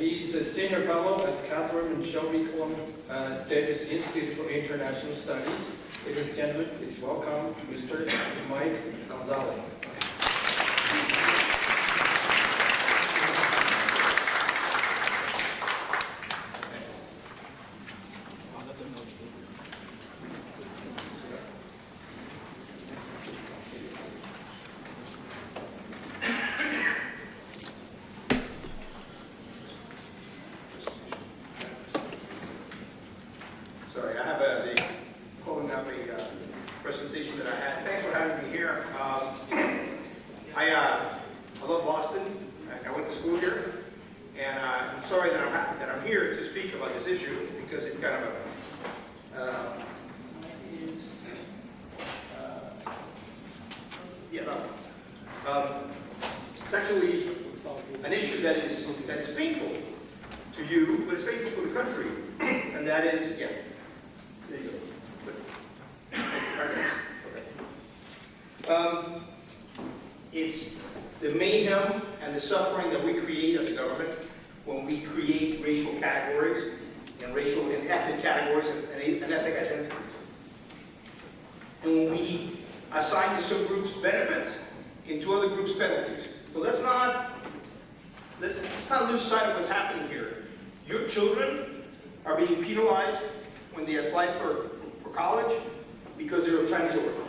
He's a senior fellow at Catherine and Shelby Davis Institute for International Studies. Ladies and gentlemen, please welcome Mr. Mike Gonzalez. Sorry, I have pulling up a presentation that I had. Thanks for having me here. I love Boston. I went to school here, and I'm sorry that I'm here to speak about this issue because it's kind of it's actually an issue that is painful to you, but it's painful for the country, and that is There you go. Okay. It's the mayhem and the suffering that we create as a government when we create racial categories and racial and ethnic categories and ethnic identities. And when we assign to some groups benefits and to other groups penalties. So let's not lose sight of what's happening here. Your children are being penalized when they apply for college because they're of Chinese origin.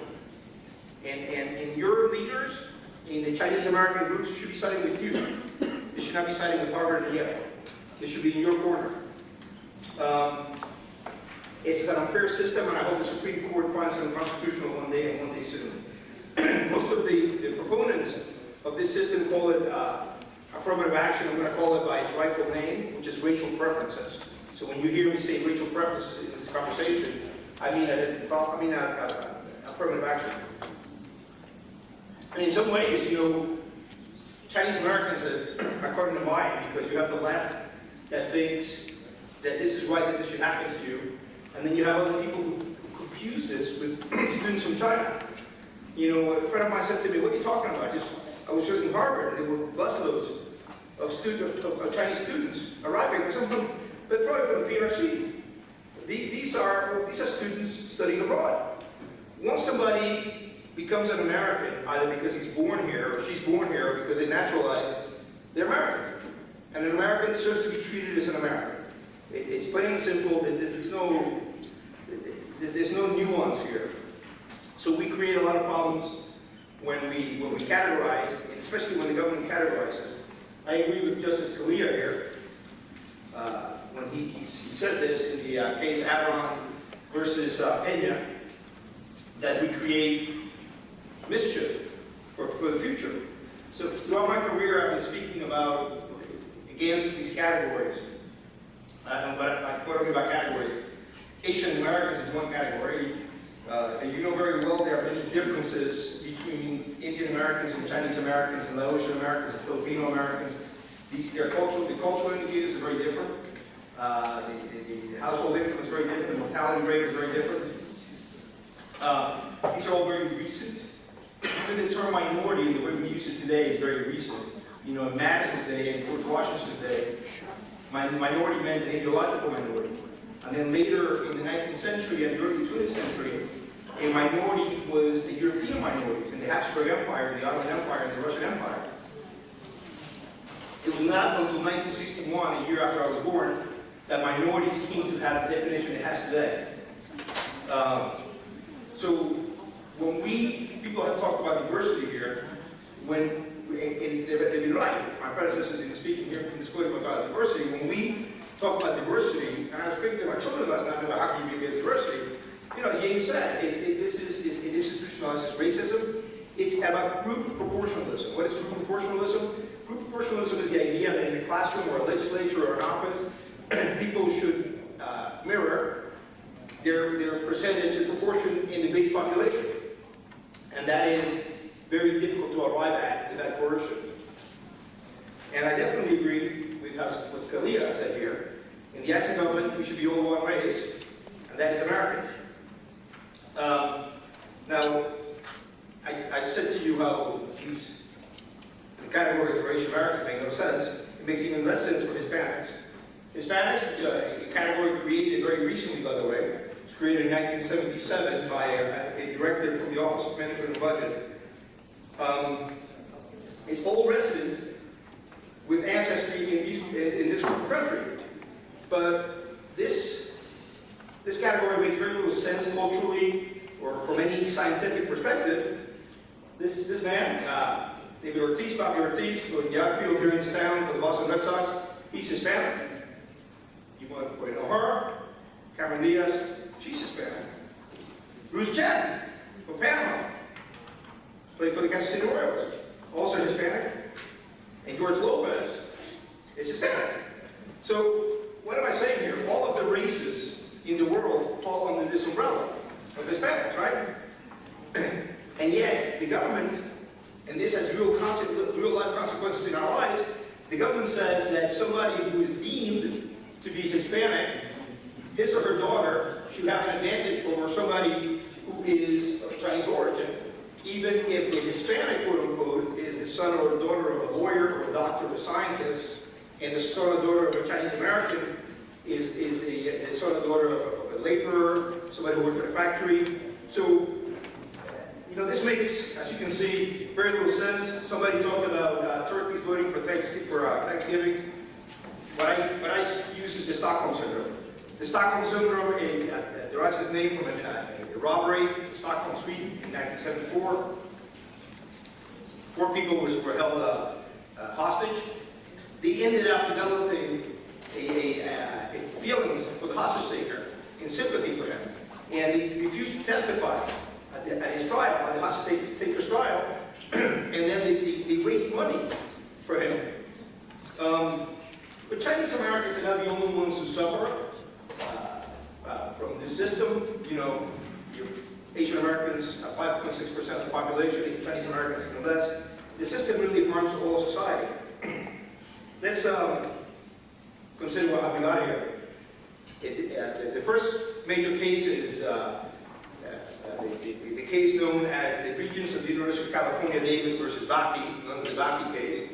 And your leaders in the Chinese American groups should be siding with you. They should not be siding with Harvard and Yale. They should be in your corner. It's an unfair system, and I hope the Supreme Court finds it unconstitutional one day and one day soon. Most of the proponents of this system call it affirmative action. I'm going to call it by its rightful name, which is racial preferences. So when you hear me say racial preferences in this conversation, I mean affirmative action. And in some ways, Chinese Americans are caught in the bind because you have the left that thinks that this is right, that this should happen to you, and then you have other people who confuse this with students from China. A friend of mine said to me, "What are you talking about? I was just in Harvard, and there were busloads of Chinese students arriving." I said, "They're probably from the PRC. These are students studying abroad." Once somebody becomes an American, either because he's born here or she's born here or because they naturalize, they're American. And an American deserves to be treated as an American. It's plain and simple. There's no nuance here. So we create a lot of problems when we categorize, and especially when the government categorizes. I agree with Justice Scalia here when he said this in the case Avron versus Pena, that we create mischief for the future. So throughout my career, I've been speaking against these categories. What I mean by categories? Asian Americans is one category. And you know very well there are many differences between Indian Americans and Chinese Americans and Laotian Americans and Filipino Americans. The cultural indicators are very different. The household income is very different. The mortality rate is very different. These are all very recent. Even the term minority, the way we use it today, is very recent. In Madison's day and George Washington's day, minority meant an ideological minority. And then later in the 19th century and the early 20th century, a minority was the European minorities in the Habsburg Empire, the Ottoman Empire, and the Russian Empire. It was not until 1961, a year after I was born, that minorities came to have the definition it has today. So when people have talked about diversity here, they've been right. My predecessors in speaking here from this podium about diversity. When we talk about diversity, and I was speaking to my children last night about how can you be against diversity. Yang said it institutionalizes racism. It's about group proportionalism. What is group proportionalism? Group proportionalism is the idea that in a classroom or a legislature or an office, people should mirror their percentage and proportion in the base population. And that is very difficult to arrive at without coercion. And I definitely agree with what Scalia said here. In the eyes of government, we should be all one race, and that is American. Now, I said to you how the categories of Asian Americans make no sense. It makes even less sense for Hispanics. Hispanics is a category created very recently, by the way. It was created in 1977 by a director from the Office of Management and Budget. It's all residents with ancestry in this country. But this category makes very little sense culturally or from any scientific perspective. This man, David Ortiz, Bobby Ortiz, who in the outfield here in this town for the Boston Red Sox, he's Hispanic. You want to know her? Cameron Diaz, she's Hispanic. Bruce Chapman from Panama, played for the Kansas City Royals, also Hispanic. And George Lopez is Hispanic. So, what am I saying here? All of the races in the world fall under this umbrella of Hispanics, right? And yet, the government, and this has real life consequences in our lives, the government says that somebody who is deemed to be Hispanic, his or her daughter should have an advantage over somebody who is of Chinese origin, even if the Hispanic, quote unquote, is the son or daughter of a lawyer or a doctor or a scientist, and the son or daughter of a Chinese American is the son or daughter of a laborer, somebody who works in a factory. So, this makes, as you can see, very little sense. Somebody talked about turkeys voting for Thanksgiving. What I use is the Stockholm Syndrome. The Stockholm Syndrome derives its name from a robbery in Stockholm, Sweden in 1974. 4 people were held hostage. They ended up developing a feeling for the hostage taker and sympathy for him. And they refused to testify at his trial, at the hostage taker's trial, and then they raised money for him. But Chinese Americans are not the only ones who suffer from this system. Asian Americans are 5.6% of the population, Chinese Americans even less. The system really harms all of society. Let's consider how we got here. The first major case is the case known as the Regents of the University of California, Davis versus Bakke, known as the Bakke case,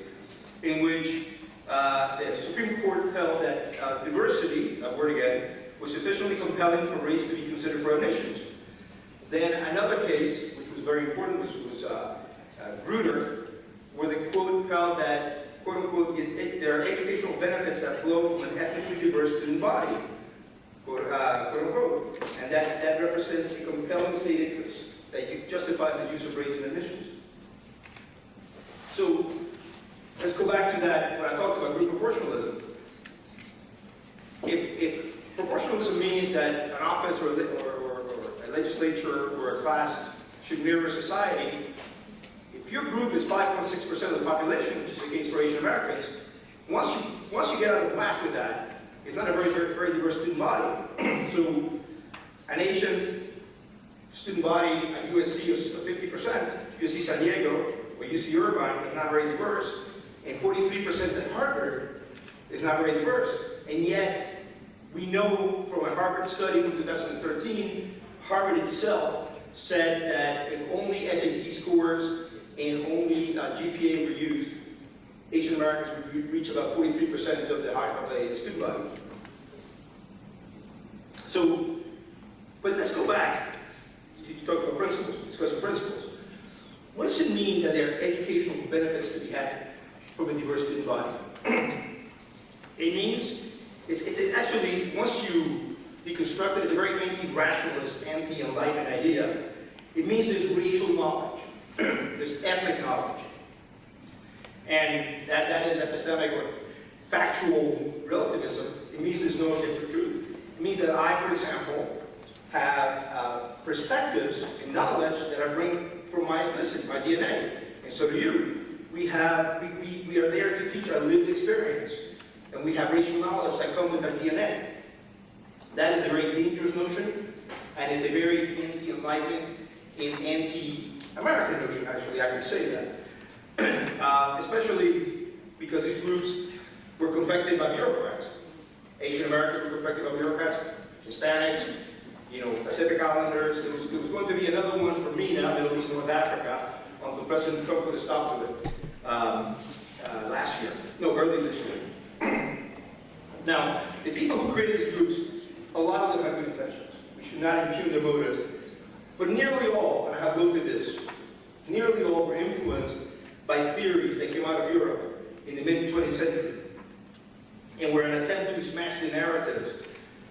in which the Supreme Court held that diversity, that word again, was sufficiently compelling for race to be considered for admissions. Then another case, which was very important, was Grutter, where the quote held that, quote unquote, there are educational benefits that flow from an ethnically diverse student body, quote unquote, and that represents a compelling state interest that justifies the use of race in admissions. So, let's go back to that when I talked about group proportionalism. If proportionalism means that an office or a legislature or a class should mirror society, if your group is 5.6% of the population, which is the case for Asian Americans, once you get out of whack with that, it's not a very diverse student body. So an Asian student body at USC is 50%, USC San Diego or UC Irvine is not very diverse, and 43% at Harvard is not very diverse. And yet, we know from a Harvard study from 2013, Harvard itself said that if only SAT scores and only GPA were used, Asian Americans would reach about 43% of the student body. So, but let's go back. You talked about principles, discussing principles. What does it mean that there are educational benefits to be had from a diverse student body? It means, it's actually, once you deconstruct it, it's a very anti-rationalist, anti-enlightenment idea. It means there's racial knowledge, there's ethnic knowledge. And that is epistemic or factual relativism. It means there's no objective truth. It means that I, for example, have perspectives and knowledge that I bring from my ethnicity, my DNA, and so do you. We are there to teach our lived experience, and we have racial knowledge that come with our DNA. That is a very dangerous notion, and it's a very anti-enlightenment and anti-American notion, actually, I can say that. Especially because these groups were confected by bureaucrats. Asian Americans were confected by bureaucrats, Hispanics, Pacific Islanders. There was going to be another one for me now, Middle East, North Africa, until President Trump put a stop to it. last year. No, early this year. Now, the people who created these groups, a lot of them have good intentions. We should not impugn their motives. But nearly all, and I have looked at this, nearly all were influenced by theories that came out of Europe in the mid-20th century, and were an attempt to smash the narratives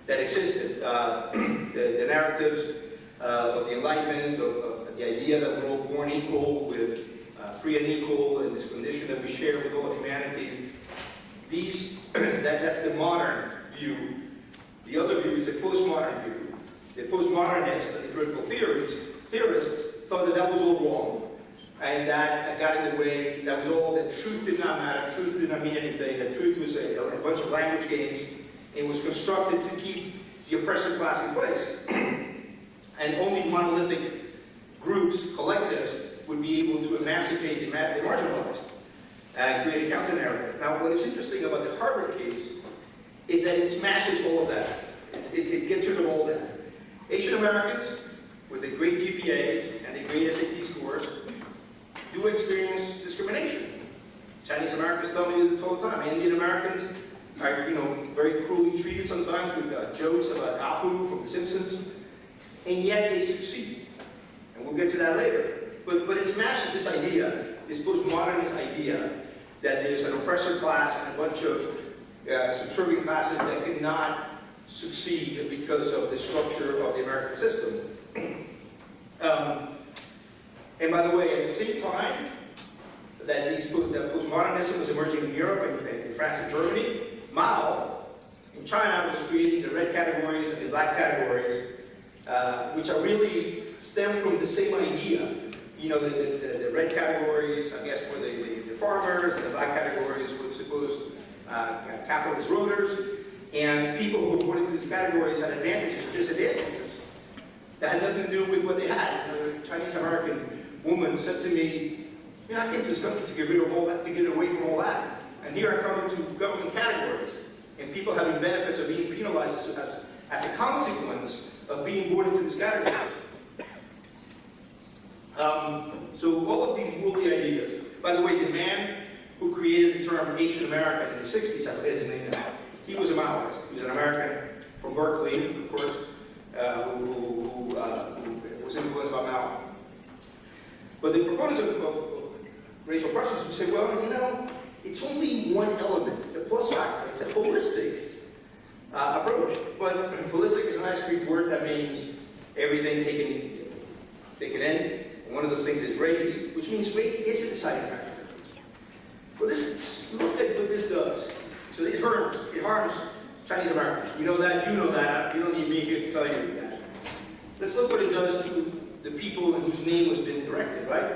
that existed, the narratives of the Enlightenment, of the idea that we're all born equal, with free and equal, and this condition that we share with all of humanity. That's the modern view. The other view is the postmodern view. The postmodernists and the critical theorists thought that that was all wrong, and that got in the way. That was all. That truth did not matter. Truth did not mean anything. That truth was a bunch of language games, and was constructed to keep the oppressive class in place. And only monolithic groups, collectives, would be able to emancipate the marginalized and create a counter-narrative. Now, what is interesting about the Harvard case is that it smashes all of that. It gets rid of all that. Asian Americans, with a great GPA and a great SAT scores, do experience discrimination. Chinese Americans tell me this all the time. Indian Americans are, very cruelly treated sometimes with jokes about Apu from The Simpsons, and yet they succeed. And we'll get to that later. But it smashes this idea, this postmodernist idea, that there's an oppressor class and a bunch of subservient classes that cannot succeed because of the structure of the American system. And by the way, at the same time that that postmodernism was emerging in Europe and in France and Germany, Mao in China was creating the red categories and the black categories, which are really stem from the same idea. The red categories, I guess, were the farmers, and the black categories were supposed capitalist roaders, and people who were born into these categories had advantages or disadvantages that had nothing to do with what they had. A Chinese American woman said to me, I came to this country to get rid of all that, to get away from all that. And here I come into government categories, and people having benefits of being penalized as a consequence of being born into these categories. So all of these worldly ideas. By the way, the man who created the term Asian American in the 60s, I forget his name now, he was a Maoist. He was an American from Berkeley, of course, who was influenced by Mao. But the proponents of racial preference would say, well, it's only one element, the plus factor. It's a holistic approach. But holistic is a nice Greek word that means everything taken in. One of those things is race, which means race is a deciding factor. Well, look at what this does. So it harms Chinese Americans. You know that, you don't need me here to tell you that. Let's look what it does to the people whose name has been directed, right?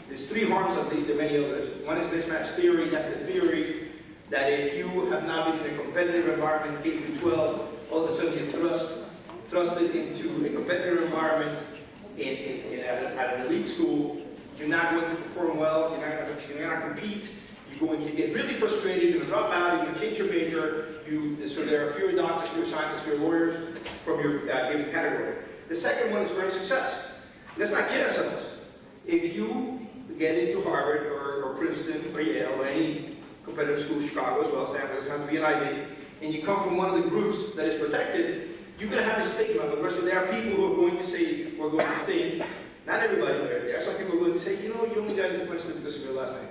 There's three harms, at least, and many others. One is mismatch theory. That's the theory that if you have not been in a competitive environment, K through 12, all of a sudden you're thrusted into a competitive environment at an elite school, you're not going to perform well, you're not going to compete, you're going to get really frustrated, you're going to drop out, you're going to change your major, so there are fewer doctors, fewer scientists, fewer lawyers from your given category. The second one is earning success. Let's not kid ourselves. If you get into Harvard or Princeton or Yale or any competitive school, Chicago as well, Stanford doesn't have to be an Ivy, and you come from one of the groups that is protected, you're going to have a stigma. But there are people who are going to say, we're going to think, not everybody, but there are some people who are going to say, you only got into Princeton because of your last name.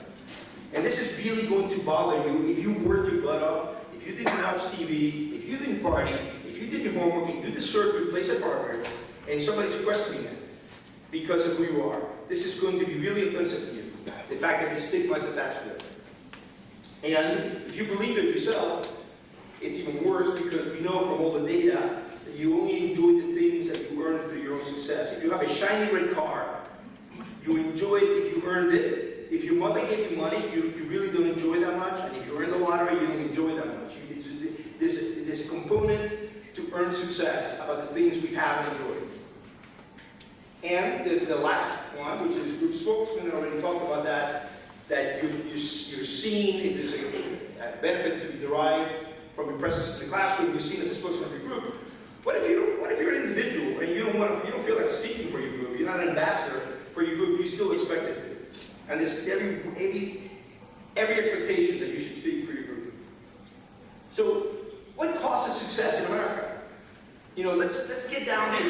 And this is really going to bother you if you worked your butt off, if you didn't watch TV, if you didn't party, if you did your homework, and you deserve your place at Harvard, and somebody's questioning it because of who you are. This is going to be really offensive to you, the fact that the stigma is attached to it. And if you believe it yourself, it's even worse because we know from all the data that you only enjoy the things that you earn through your own success. If you have a shiny red car, you enjoy it if you earned it. If your mother gave you money, you really don't enjoy that much. And if you earn the lottery, you don't enjoy that much. There's a component to earn success about the things we have enjoyed. And there's the last one, which is group spokesman. I already talked about that you're seen, it is a benefit to be derived from your presence in the classroom. You're seen as a spokesman for your group. What if you're an individual and you don't feel like speaking for your group? You're not an ambassador for your group. You still expect it to. And there's every every expectation that you should speak for your group. So, what causes success in America? You know, let's get down to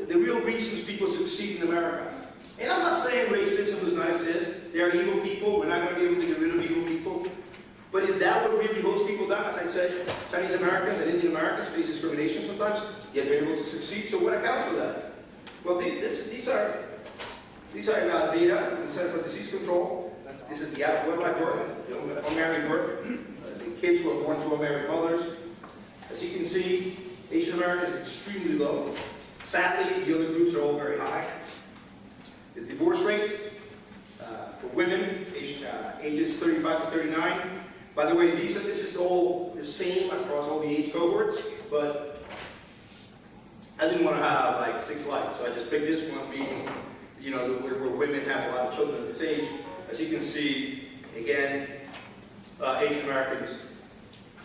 the real reasons people succeed in America. And I'm not saying racism does not exist. There are evil people. We're not going to be able to get rid of evil people. But is that what really holds people down? As I said, Chinese Americans and Indian Americans face discrimination sometimes, yet they're able to succeed. So what accounts for that? Well, these are data from the Center for Disease Control. This is the out of wedlock birth, unmarried birth, the kids who are born to unmarried mothers. As you can see, Asian Americans are extremely low. Sadly, the other groups are all very high. The divorce rate for women, ages 35 to 39. By the way, this is all the same across all the age cohorts, but I didn't want to have like 6 slides, so I just picked this one being, you know, where women have a lot of children at this age. As you can see, again, Asian Americans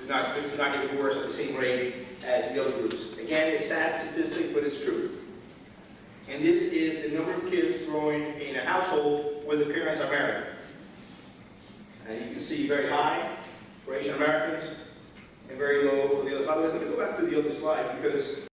do not get divorced at the same rate as the other groups. Again, it's a sad statistic, but it's true. And this is the number of kids growing in a household where the parents are married. And you can see very high for Asian Americans and very low for the other. By the way, let me go back to the other slide because